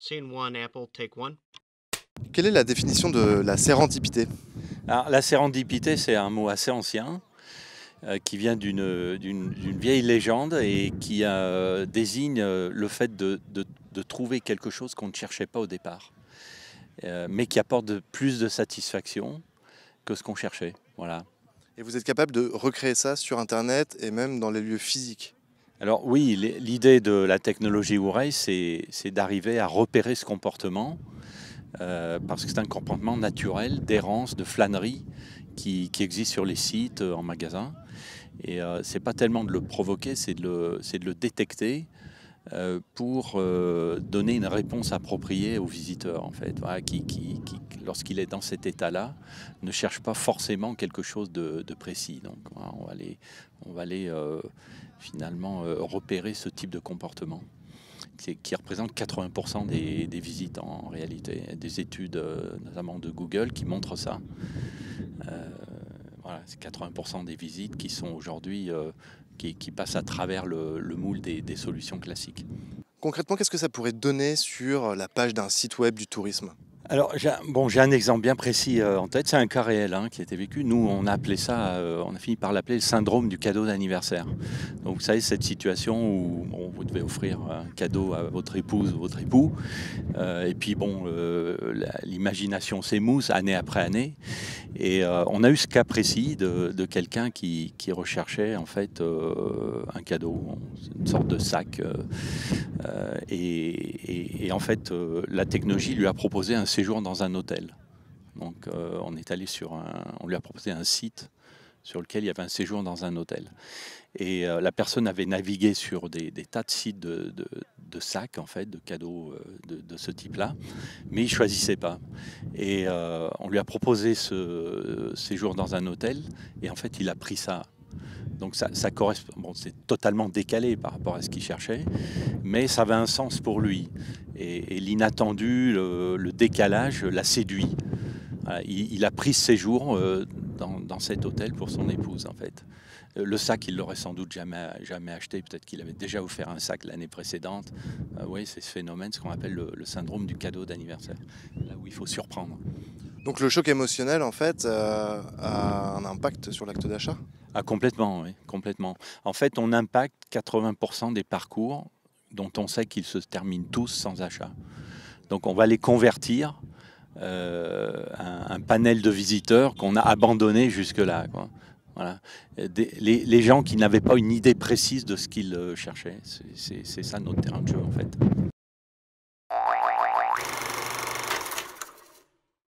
Scene one, Apple, take one. Quelle est la définition de la sérendipité? Alors, la sérendipité, c'est un mot assez ancien qui vient d'une vieille légende et qui désigne le fait de trouver quelque chose qu'on ne cherchait pas au départ, mais qui apporte plus de satisfaction que ce qu'on cherchait. Voilà. Et vous êtes capable de recréer ça sur Internet et même dans les lieux physiques? Alors oui, l'idée de la technologie Ourey, c'est d'arriver à repérer ce comportement, parce que c'est un comportement naturel d'errance, de flânerie qui existe sur les sites, en magasin. Et c'est pas tellement de le provoquer, c'est de le détecter pour donner une réponse appropriée au visiteur, en fait, voilà, qui lorsqu'il est dans cet état-là, ne cherche pas forcément quelque chose de précis. Donc voilà, on va aller finalement repérer ce type de comportement qui représente 80% des visites en réalité. Il y a des études, notamment de Google, qui montrent ça. Voilà, c'est 80% des visites qui sont aujourd'hui, qui passent à travers le moule des solutions classiques. Concrètement, qu'est-ce que ça pourrait donner sur la page d'un site web du tourisme? Alors, j'ai un exemple bien précis en tête. C'est un cas réel qui a été vécu. Nous, on a appelé ça, on a fini par l'appeler le syndrome du cadeau d'anniversaire. Donc, vous savez, cette situation où vous devez offrir un cadeau à votre épouse ou votre époux, et puis bon, l'imagination s'émousse année après année. Et on a eu ce cas précis de quelqu'un qui recherchait en fait un cadeau, une sorte de sac. Et en fait, la technologie lui a proposé un séjour dans un hôtel. Donc, on est allé on lui a proposé un site sur lequel il y avait un séjour dans un hôtel. Et la personne avait navigué sur des tas de sites de sacs, en fait, de cadeaux de ce type-là, mais il choisissait pas. Et on lui a proposé ce séjour dans un hôtel, et en fait, il a pris ça. Donc ça correspond, bon, c'est totalement décalé par rapport à ce qu'il cherchait, mais ça avait un sens pour lui. Et l'inattendu, le décalage l'a séduit. Voilà, il a pris ce séjour dans cet hôtel pour son épouse, en fait. Le sac, il l'aurait sans doute jamais acheté. Peut-être qu'il avait déjà offert un sac l'année précédente. Oui, c'est ce phénomène, ce qu'on appelle le syndrome du cadeau d'anniversaire, là où il faut surprendre. Donc le choc émotionnel, en fait, a un impact sur l'acte d'achat? Ah, complètement, oui, complètement. En fait, on impacte 80% des parcours dont on sait qu'ils se terminent tous sans achat. Donc on va les convertir un panel de visiteurs qu'on a abandonné jusque-là, quoi. Voilà. Les gens qui n'avaient pas une idée précise de ce qu'ils cherchaient, c'est ça notre terrain de jeu, en fait.